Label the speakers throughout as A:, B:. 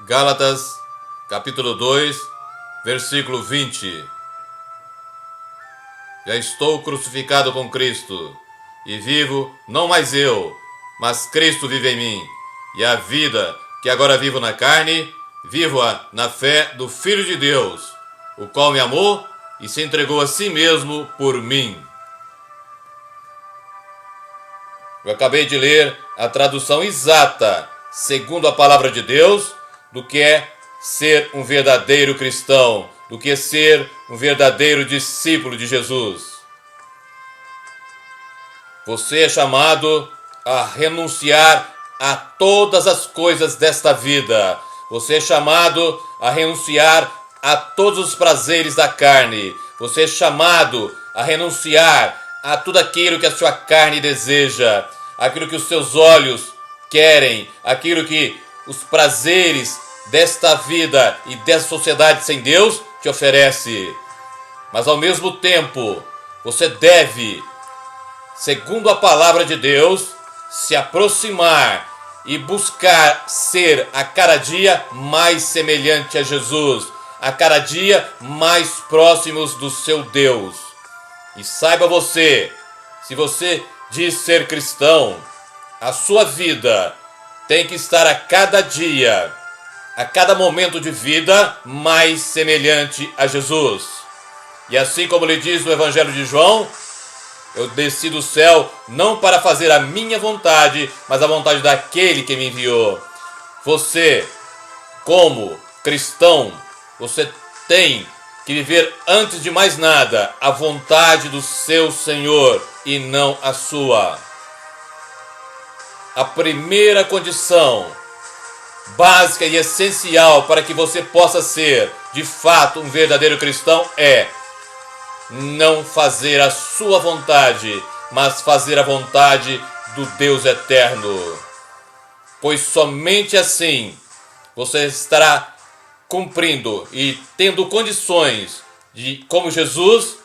A: Gálatas, capítulo 2, versículo 20. Já estou crucificado com Cristo, e vivo não mais eu, mas Cristo vive em mim. E a vida que agora vivo na carne, vivo-a na fé do Filho de Deus, o qual me amou e se entregou a si mesmo por mim. Eu acabei de ler a tradução exata, segundo a palavra de Deus, do que é ser um verdadeiro cristão, do que é ser um verdadeiro discípulo de Jesus. Você é chamado a renunciar a todas as coisas desta vida. Você é chamado a renunciar a todos os prazeres da carne. Você é chamado a renunciar a tudo aquilo que a sua carne deseja, aquilo que os seus olhos querem, aquilo que os prazeres desta vida e dessa sociedade sem Deus te oferece. Mas ao mesmo tempo, você deve, segundo a palavra de Deus, se aproximar e buscar ser a cada dia mais semelhante a Jesus, a cada dia mais próximos do seu Deus. E saiba você, se você diz ser cristão, a sua vida tem que estar a cada dia, a cada momento de vida, mais semelhante a Jesus. E assim como ele diz no Evangelho de João, eu desci do céu não para fazer a minha vontade, mas a vontade daquele que me enviou. Você, como cristão, você tem que viver antes de mais nada a vontade do seu Senhor e não a sua. A primeira condição básica e essencial para que você possa ser, de fato, um verdadeiro cristão é não fazer a sua vontade, mas fazer a vontade do Deus eterno. Pois somente assim você estará cumprindo e tendo condições de, como Jesus,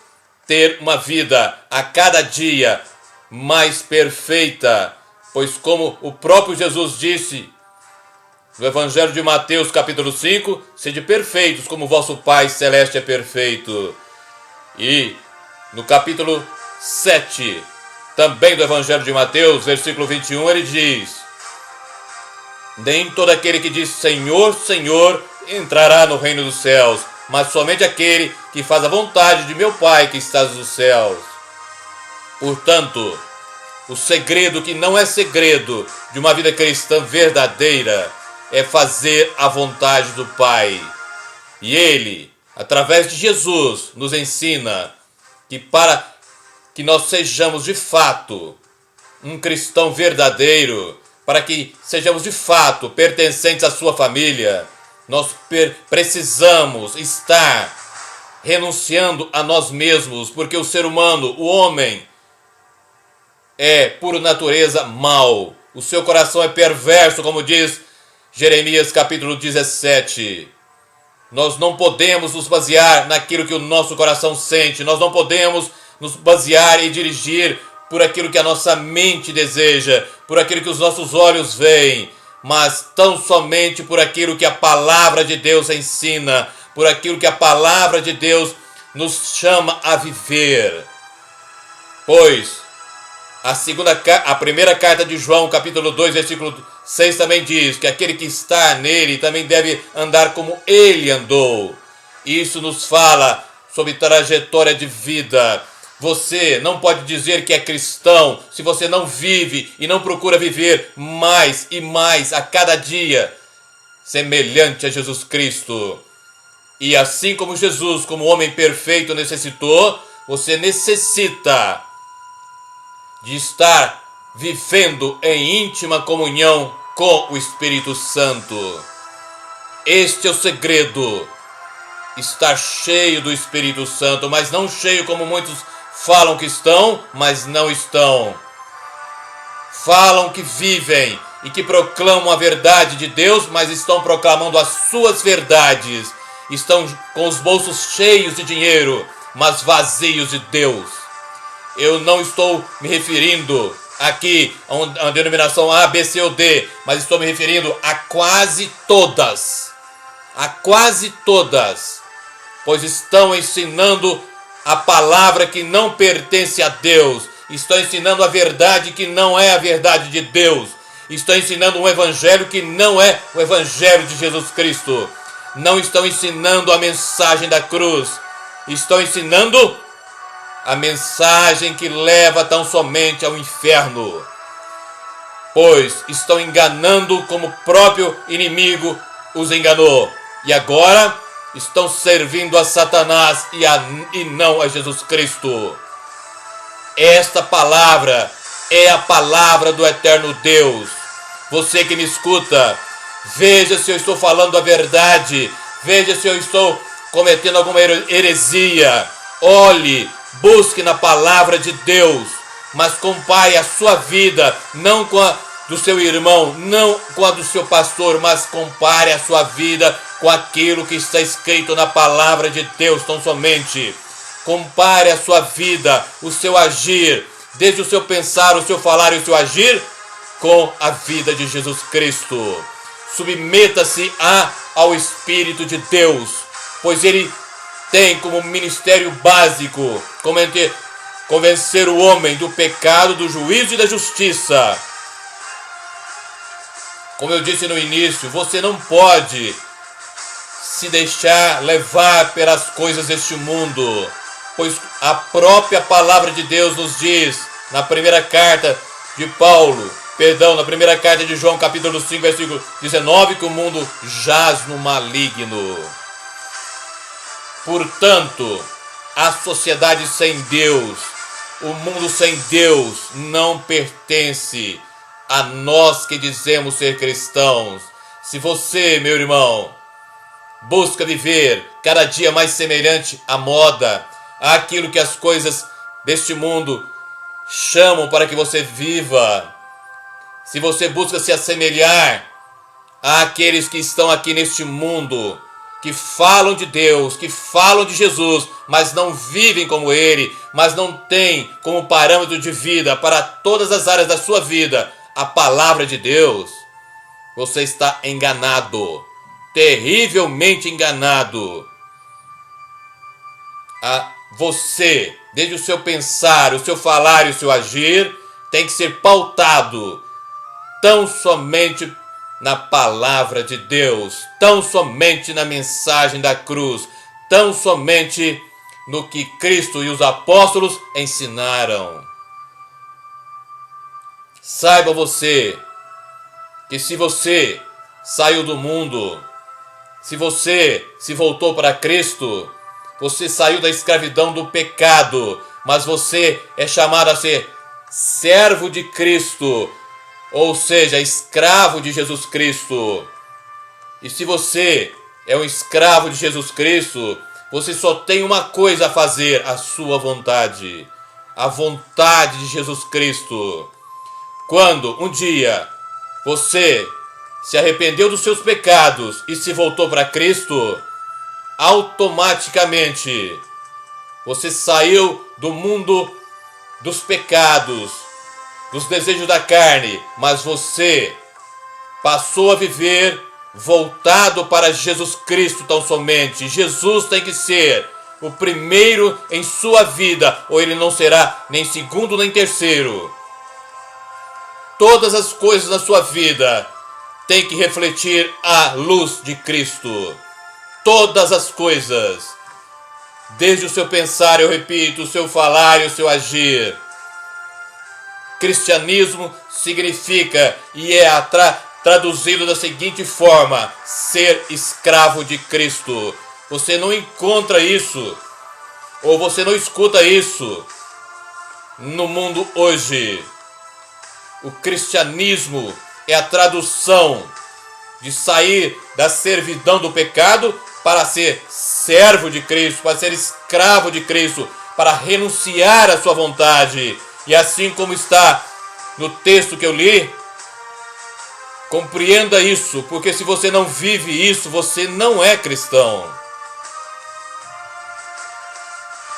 A: ter uma vida a cada dia mais perfeita. Pois como o próprio Jesus disse no Evangelho de Mateus, capítulo 5, sede perfeitos como vosso Pai Celeste é perfeito. E no capítulo 7, também do Evangelho de Mateus, versículo 21, ele diz: nem todo aquele que diz Senhor, Senhor, entrará no reino dos céus, mas somente aquele que faz a vontade de meu Pai que está nos céus. Portanto, o segredo que não é segredo de uma vida cristã verdadeira é fazer a vontade do Pai. E Ele, através de Jesus, nos ensina que para que nós sejamos de fato um cristão verdadeiro, para que sejamos de fato pertencentes à sua família, nós precisamos estar renunciando a nós mesmos, porque o ser humano, o homem, é por natureza mau. O seu coração é perverso, como diz Jeremias capítulo 17. Nós não podemos nos basear naquilo que o nosso coração sente. Nós não podemos nos basear e dirigir por aquilo que a nossa mente deseja, por aquilo que os nossos olhos veem, mas tão somente por aquilo que a palavra de Deus ensina, por aquilo que a palavra de Deus chama a viver. Pois a primeira carta de João, capítulo 2, versículo 6 também diz que aquele que está nele também deve andar como ele andou. Isso nos fala sobre trajetória de vida. Você não pode dizer que é cristão se você não vive e não procura viver mais e mais a cada dia semelhante a Jesus Cristo. E assim como Jesus, como homem perfeito, necessitou, você necessita de estar vivendo em íntima comunhão com o Espírito Santo. Este é o segredo. Estar cheio do Espírito Santo, mas não cheio como muitos falam que estão, mas não estão. Falam que vivem e que proclamam a verdade de Deus, mas estão proclamando as suas verdades. Estão com os bolsos cheios de dinheiro, mas vazios de Deus. Eu não estou me referindo aqui a denominação A, B, C ou D, mas estou me referindo a quase todas. A quase todas. Pois estão ensinando a palavra que não pertence a Deus. Estão ensinando a verdade que não é a verdade de Deus. Estão ensinando um evangelho que não é o evangelho de Jesus Cristo. Não estão ensinando a mensagem da cruz. Estão ensinando a mensagem que leva tão somente ao inferno. Pois estão enganando como o próprio inimigo os enganou. E agora estão servindo a Satanás e não a Jesus Cristo. Esta palavra é a palavra do eterno Deus. Você que me escuta, veja se eu estou falando a verdade. Veja se eu estou cometendo alguma heresia. Olhe, busque na palavra de Deus, mas compare a sua vida, não com a do seu irmão, não com a do seu pastor, mas compare a sua vida com aquilo que está escrito na palavra de Deus tão somente. Compare a sua vida, o seu agir, desde o seu pensar, o seu falar e o seu agir, com a vida de Jesus Cristo. Submeta-se ao Espírito de Deus, pois Ele tem como ministério básico convencer o homem do pecado, do juízo e da justiça. Como eu disse no início, você não pode se deixar levar pelas coisas deste mundo, pois a própria palavra de Deus nos diz, na primeira carta de na primeira carta de João, capítulo 5, versículo 19, que o mundo jaz no maligno. Portanto, a sociedade sem Deus, o mundo sem Deus, não pertence a nós que dizemos ser cristãos. Se você, meu irmão, busca viver cada dia mais semelhante à moda, àquilo que as coisas deste mundo chamam para que você viva, se você busca se assemelhar àqueles que estão aqui neste mundo, que falam de Deus, que falam de Jesus, mas não vivem como Ele, mas não têm como parâmetro de vida para todas as áreas da sua vida a palavra de Deus, você está enganado, terrivelmente enganado. Você, desde o seu pensar, o seu falar e o seu agir, tem que ser pautado tão somente na palavra de Deus, tão somente na mensagem da cruz, tão somente no que Cristo e os apóstolos ensinaram. Saiba você que se você saiu do mundo, se você se voltou para Cristo, você saiu da escravidão do pecado, mas você é chamado a ser servo de Cristo, ou seja, escravo de Jesus Cristo. E se você é um escravo de Jesus Cristo, você só tem uma coisa a fazer, a sua vontade, a vontade de Jesus Cristo. Quando um dia você se arrependeu dos seus pecados e se voltou para Cristo, automaticamente você saiu do mundo dos pecados, dos desejos da carne, mas você passou a viver voltado para Jesus Cristo tão somente. Jesus tem que ser o primeiro em sua vida, ou ele não será nem segundo nem terceiro. Todas as coisas na sua vida têm que refletir a luz de Cristo. Todas as coisas. Desde o seu pensar, eu repito, o seu falar e o seu agir. Cristianismo significa e é traduzido da seguinte forma: ser escravo de Cristo. Você não encontra isso, ou você não escuta isso no mundo hoje. O cristianismo é a tradução de sair da servidão do pecado para ser servo de Cristo, para ser escravo de Cristo, para renunciar à sua vontade. E assim como está no texto que eu li, compreenda isso, porque se você não vive isso, você não é cristão.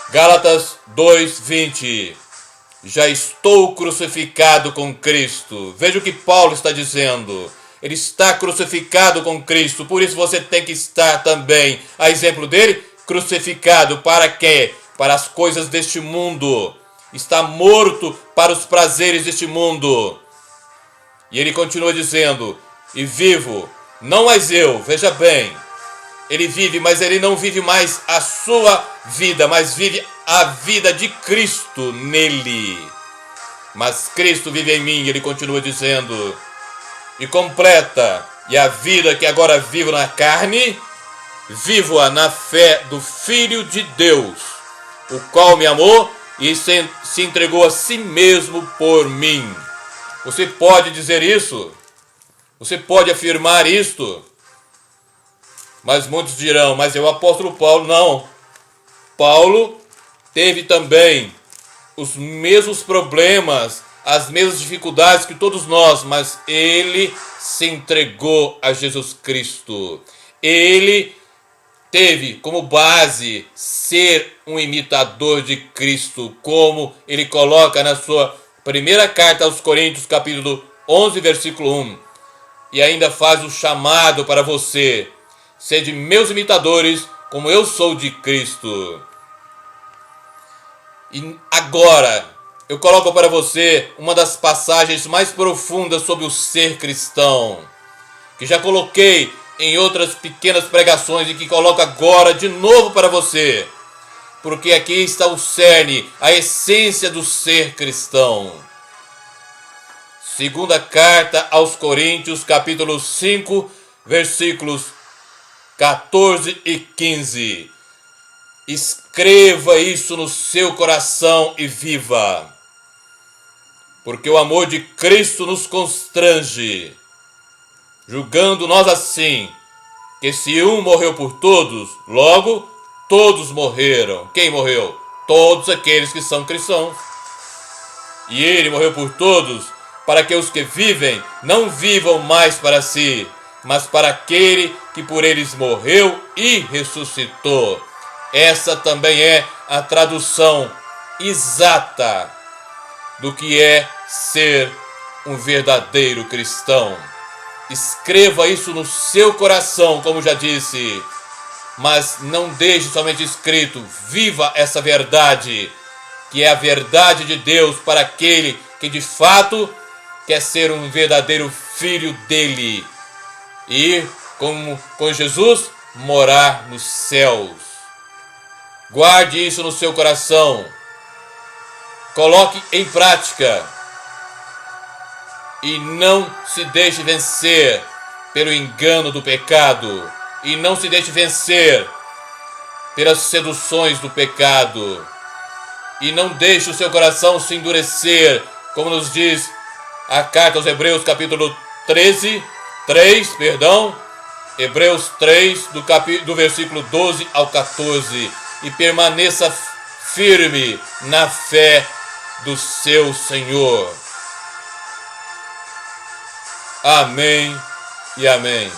A: Gálatas 2:20. já estou crucificado com Cristo. Veja o que Paulo está dizendo. Ele está crucificado com Cristo, por isso você tem que estar também, a exemplo dele, crucificado. Para quê? Para as coisas deste mundo. Está morto para os prazeres deste mundo. E ele continua dizendo, e vivo, não mais eu, veja bem, ele vive, mas ele não vive mais a sua vida, mas vive a vida de Cristo nele. Mas Cristo vive em mim, ele continua dizendo, e completa, e a vida que agora vivo na carne, vivo-a na fé do Filho de Deus, o qual me amou e se entregou a si mesmo por mim. Você pode dizer isso? Você pode afirmar isto? Mas muitos dirão, mas é o apóstolo Paulo. Não. Paulo teve também os mesmos problemas, as mesmas dificuldades que todos nós, mas ele se entregou a Jesus Cristo. Ele teve como base ser um imitador de Cristo, como ele coloca na sua primeira carta aos Coríntios, capítulo 11, versículo 1. E ainda faz o chamado para você: sede meus imitadores, como eu sou de Cristo. E agora, eu coloco para você uma das passagens mais profundas sobre o ser cristão, que já coloquei em outras pequenas pregações e que coloco agora de novo para você, porque aqui está o cerne, a essência do ser cristão. Segunda carta aos Coríntios, capítulo 5, versículos 14 e 15. Escreva isso no seu coração e viva, porque o amor de Cristo nos constrange, julgando nós assim, que se um morreu por todos, logo todos morreram. Quem morreu? Todos aqueles que são cristãos. E ele morreu por todos, para que os que vivem não vivam mais para si, mas para aquele que por eles morreu e ressuscitou. Essa também é a tradução exata do que é ser um verdadeiro cristão. Escreva isso no seu coração, como já disse, mas não deixe somente escrito. Viva essa verdade, que é a verdade de Deus para aquele que de fato quer ser um verdadeiro filho dele e, como com Jesus, morar nos céus. Guarde isso no seu coração. Coloque em prática. E não se deixe vencer pelo engano do pecado. E não se deixe vencer pelas seduções do pecado. E não deixe o seu coração se endurecer, como nos diz a carta aos Hebreus, capítulo 3, Hebreus 3, do versículo 12 ao 14. E permaneça firme na fé do seu Senhor. Amém e amém.